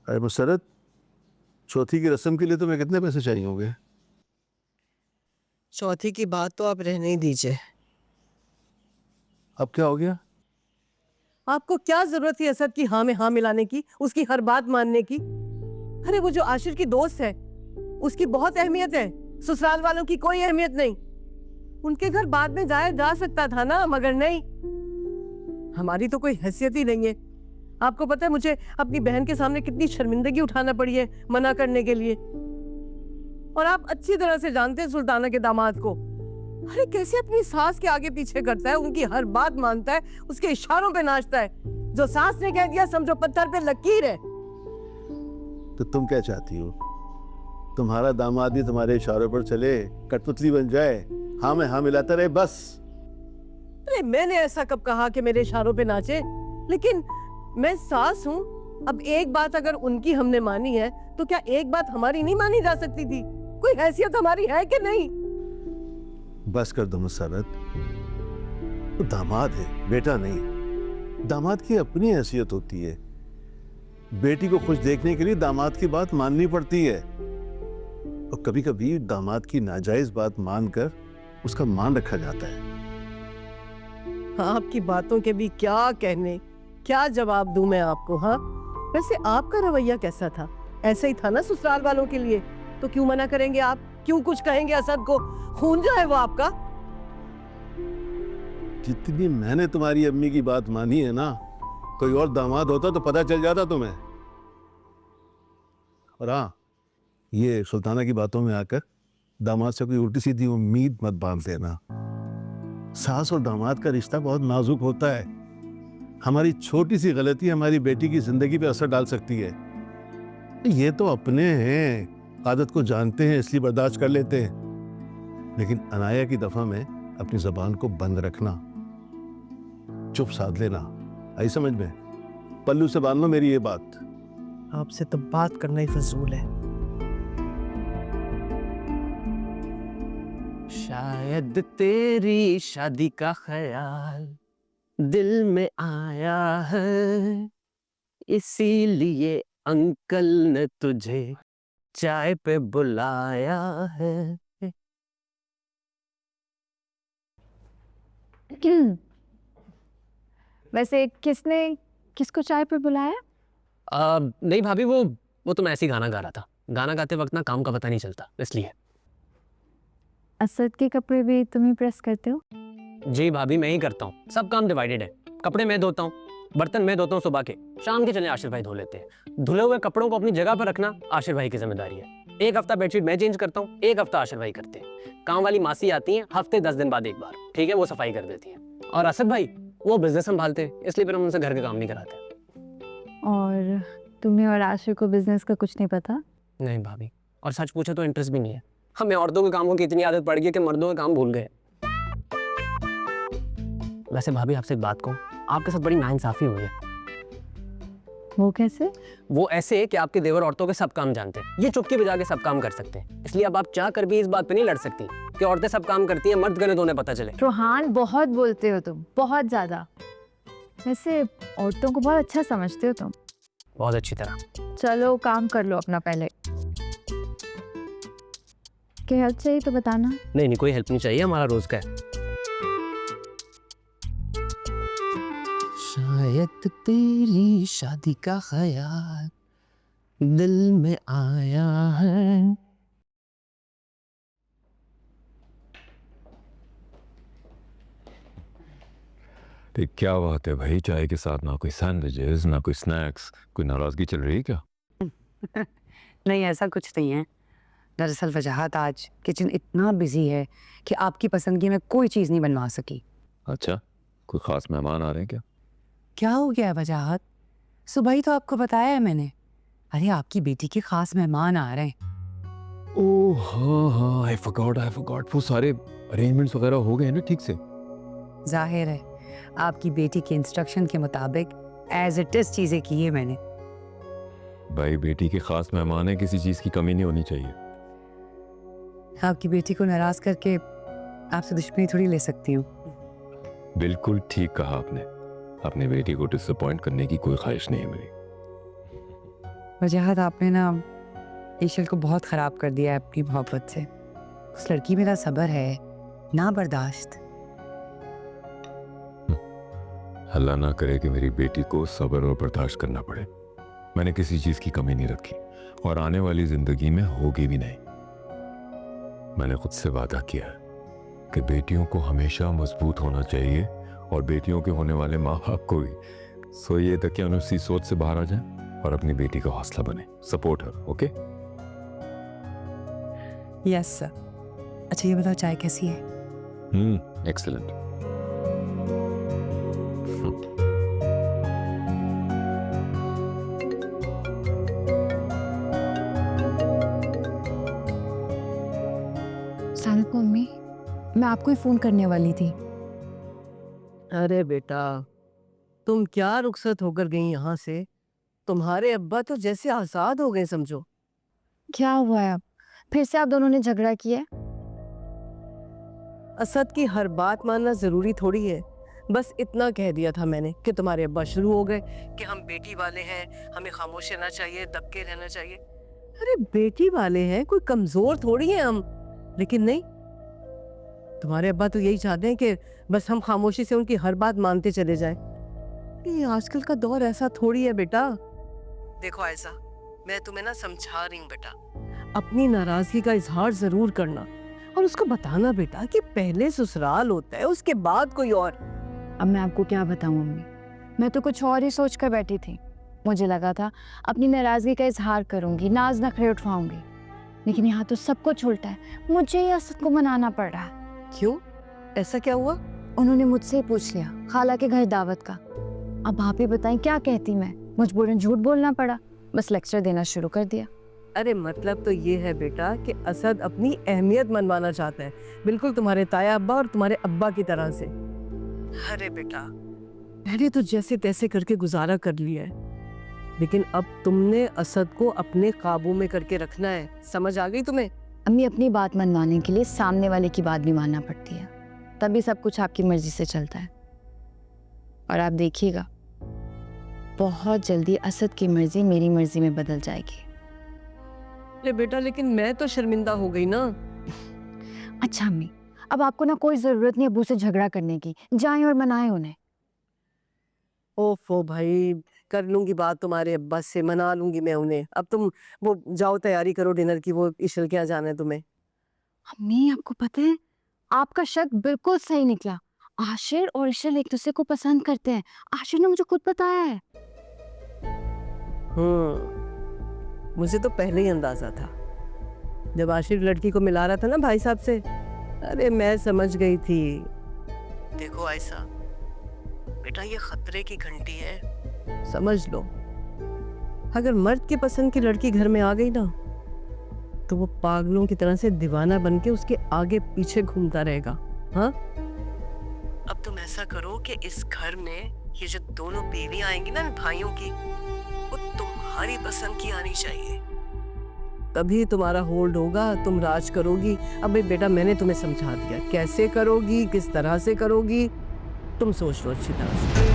अरे मुसरत, चौथी की रस्म के लिए तुम्हें कितने पैसे चाहिए होंगे? चौथी की बात तो आप रहने ही दीजिए। अब क्या हो गया? आपको क्या जरूरत थी असद की हाँ में हाँ मिलाने की, उसकी हर बात मानने की? अरे वो जो आशिर की दोस्त है उसकी बहुत अहमियत है, ससुराल वालों की कोई अहमियत नहीं। उनके घर बाद में जाया जा सकता था ना, मगर नहीं। हमारी तो कोई हैसियत ही नहीं है। आपको पता है मुझे अपनी बहन के सामने कितनी शर्मिंदगी उठाना पड़ी है मना करने के लिए। और आप अच्छी तरह से जानते हैं सुल्ताना के दामाद को। अरे कैसे अपनी सास के आगे पीछे करता है, उनकी हर बात मानता है, उसके इशारों पे नाचता है। जो सास ने कह दिया समझो पत्थर पे लकीर है। तो तुम क्या चाहती हो? तुम्हारा दामाद भी तुम्हारे इशारों पर चले, कठपुतली बन जाए, हाँ में हाँ मिलाता रहे बस? अरे मैंने ऐसा कब कहा कि मेरे इशारों पे नाचे? लेकिन मैं सास हूँ। अब एक बात अगर उनकी हमने मानी है तो क्या एक बात हमारी नहीं मानी जा सकती थी? कोई हैसियत हमारी है कि नहीं? बस कर दो मुसरत। तो दामाद है, बेटा नहीं। दामाद की अपनी हैसियत होती है। बेटी को खुश देखने के लिए दामाद की बात माननी पड़ती है। और कभी कभी दामाद की नाजायज बात मानकर उसका मान रखा जाता है। आपकी बातों के भी क्या कहने, क्या जवाब दूं मैं आपको? हाँ, वैसे आपका रवैया कैसा था? ऐसा ही था ना ससुराल वालों के लिए? तो क्यों मना करेंगे आप? क्यों कुछ कहेंगे असद को? खून जो है वो आपका। जितनी मैंने तुम्हारी अम्मी की बात मानी है ना, कोई और दामाद होता तो पता चल जाता तुम्हें। और हाँ, ये सुल्ताना की बातों में आकर दामाद से कोई उल्टी सीधी उम्मीद मत बांध देना। सास और दामाद का रिश्ता बहुत नाजुक होता है। हमारी छोटी सी गलती हमारी बेटी की जिंदगी पे असर डाल सकती है। ये तो अपने हैं, आदत को जानते हैं इसलिए बर्दाश्त कर लेते हैं। लेकिन अनाया की दफा में अपनी जबान को बंद रखना, चुप साध लेना। आई समझ में? पल्लू से बांध लो मेरी ये बात। आपसे तो बात करना ही फजूल है। शायद तेरी शादी का ख्याल दिल में आया है, इसीलिए अंकल ने तुझे चाय पे बुलाया है। वैसे किसको चाय पे बुलाया? नहीं भाभी, वो तो मैं ऐसे ही गाना गा रहा था। गाना गाते वक्त ना काम का पता नहीं चलता, इसलिए। असद के कपड़े भी तुम ही प्रेस करते हो? जी भाभी, मैं ही करता हूँ। सब काम डिवाइडेड है। कपड़े मैं धोता हूँ, बर्तन मैं धोता हूँ सुबह के, शाम के चले आशिर भाई धो लेते हैं। धुले हुए कपड़ों को अपनी जगह पर रखना आशिर भाई की जिम्मेदारी है। एक हफ्ता बेडशीट मैं चेंज करता हूँ, एक हफ्ता आशिर भाई करते हैं। काम वाली मासी आती हैं हफ्ते 10 दिन बाद एक बार, ठीक है, वो सफाई कर देती हैं। और असद भाई वो बिजनेस संभालते हैं, इसलिए फिर हम उनसे घर के काम नहीं कराते। और तुम्हें और आशिर को बिजनेस का कुछ नहीं पता? नहीं भाभी, और सच पूछे तो इंटरेस्ट भी नहीं है। हमें औरतों के कामों की इतनी आदत पड़ गई कि मर्दों के काम भूल गए। वैसे भाभी आपसे एक बात कहूँ, आपके साथ बड़ी नाइंसाफी हुई है। वो कैसे? वो ऐसे कि आपके देवर औरतों के सब काम जानते हैं, ये चुटकी बजा के सब काम कर सकते हैं। इसलिए अब आप चाह कर भी इस बात पे नहीं लड़ सकती कि औरतें सब काम करती हैं, मर्द गने दोने पता चले। रोहान, बहुत बोलते हो तुम, बहुत ज्यादा। वैसे औरतों को बहुत अच्छा समझते हो तुम। बहुत अच्छी तरह। चलो काम कर लो अपना पहले। क्या हेल्प चाहिए तो बताना। नहीं कोई हेल्प नहीं चाहिए, हमारा रोज का है। शायद तेरी शादी का ख्याल दिल में आया है। ठीक, क्या बात है भाई? चाय के साथ ना कोई सैंडविचेस, ना कोई स्नैक्स। कोई नाराजगी चल रही है क्या? नहीं, ऐसा कुछ नहीं है। दरअसल वजाहत आज किचन इतना बिजी है कि आपकी पसंद की मैं कोई चीज़ नहीं बनवा सकी। अच्छा, कोई खास मेहमान आ रहे हैं क्या? क्या हो गया वजाहत? सुबह ही तो आपको बताया है मैंने। अरे आपकी बेटी के खास मेहमान आ रहे हैं। ओह हाँ, आई फॉरगॉट। वो सारे अरेंजमेंट्स वगैरह हो गए हैं ना ठीक से? जाहिर है आपकी बेटी के इंस्ट्रक्शन के मुताबिक एज इट इज चीज़ें की है मैंने। भाई बेटी के खास मेहमान है, किसी चीज़ की कमी नहीं होनी चाहिए। आपकी बेटी को नाराज करके आपसे दुश्मनी थोड़ी ले सकती हूँ। बिल्कुल ठीक कहा आपने। अपनी बेटी को डिसअपॉइंट करने की कोई ख्वाहिश नहीं है मेरी। वजहत आपने ना ईशल को बहुत ख़राब कर दिया है अपनी मोहब्बत से। उस लड़की में ना सब्र है ना बर्दाश्त। अल्लाह ना करे कि मेरी बेटी को सब्र और बर्दाश्त करना पड़े। मैंने किसी चीज़ की कमी नहीं रखी और आने वाली ज़िंदगी में होगी भी नहीं। मैंने खुद से वादा किया है कि बेटियों को हमेशा मजबूत होना चाहिए और बेटियों के होने वाले माँ बाप को भी। सो ये उसी सोच से बाहर आ जाए और अपनी बेटी का हौसला बने। सपोर्ट हर, ओके? Yes sir. अच्छा ये बताओ चाय कैसी है? एक्सीलेंट। को मम्मी, मैं आपको ही फोन करने वाली थी। अरे बेटा, तुम क्या रुखसत होकर गई यहाँ से? तुम्हारे अब्बा तो जैसे आजाद हो गए समझो। क्या हुआ है अब? फिर से आप दोनों ने झगड़ा किया? असद की हर बात मानना जरूरी थोड़ी है। बस इतना कह दिया था मैंने कि तुम्हारे अब्बा शुरू हो गए कि हम बेटी वाले हैं, हमें खामोश रहना चाहिए, दबके रहना चाहिए। अरे बेटी वाले हैं, कोई कमजोर थोड़ी हैं हम। लेकिन नहीं, तुम्हारे अब्बा तो यही चाहते हैं कि बस हम खामोशी से उनकी हर बात मानते चले जाएं। ये आजकल का दौर ऐसा थोड़ी है बेटा। देखो आयशा, मैं तुम्हें ना समझा रही हूँ बेटा, अपनी नाराजगी का इजहार जरूर करना और उसको बताना बेटा कि पहले ससुराल होता है, उसके बाद कोई और। अब मैं आपको क्या बताऊं मम्मी, मैं तो कुछ और ही सोच कर बैठी थी। मुझे लगा था अपनी नाराजगी का इजहार करूंगी, नाज नखरे उठवाऊंगी, लेकिन यहाँ तो सब कुछ उल्टा है। मुझे ही असद को मनाना पड़ रहा है। क्यों, ऐसा क्या हुआ? उन्होंने मुझसे ही पूछ लिया खाला के घर दावत का। अब आप ही बताएं क्या कहती मैं? मजबूरन झूठ बोलना पड़ा, बस लेक्चर देना शुरू कर दिया। अरे मतलब तो ये है बेटा कि असद अपनी अहमियत मनवाना चाहता है, बिल्कुल तुम्हारे ताया अब्बा और तुम्हारे अब्बा की तरह से। अरे बेटा, पहले तो जैसे तैसे करके गुजारा कर लिया है, लेकिन अब तुमने असद को अपने काबू में करके रखना है। समझ आ गई तुम्हें? अम्मी, अपनी बात मनवाने के लिए सामने वाले की बात भी मानना पड़ती है, तभी सब कुछ आपकी मर्जी से चलता है। और आप देखिएगा, बहुत जल्दी असद की मर्जी मेरी मर्जी में बदल जाएगी। अरे बेटा, लेकिन मैं तो शर्मिंदा हो गई ना। अच्छा अम्मी, अब आपको ना कोई जरूरत नहीं अब्बू से झगड़ा करने की, जाएं और मनाएं उन्हें। ओफो भाई, कर लूंगी बात तुम्हारे अब्बा से, मना लूंगी मैं उन्हें। अब तुम वो जाओ, तैयारी करो डिनर की, वो इशल के यहाँ जाना है तुम्हें। अम्मी, आपको पता है आपका शक बिल्कुल सही निकला। आशिर और इशल एक दूसरे को पसंद करते हैं। आशिर ने मुझे खुद बताया है। मुझे तो पहले ही अंदाजा था जब आशिर लड़की को मिला रहा था ना भाई साहब से। अरे मैं समझ गई थी। देखो आयशा बेटा, ये खतरे की घंटी है, समझ लो। अगर मर्द के पसंद की लड़की घर में आ गई ना, तो वो पागलों की तरह से दीवाना बन के उसके आगे पीछे घूमता रहेगा। हाँ, अब तुम ऐसा करो कि इस घर में ये जो दोनों बीवी आएंगी ना भाइयों की, वो तुम्हारी पसंद की आनी चाहिए, तभी तुम्हारा होल्ड होगा, तुम राज करोगी। अब भाई बेटा, मैंने तुम्हें समझा दिया, कैसे करोगी, किस तरह से करोगी, तुम सोच लो अच्छी तरह से।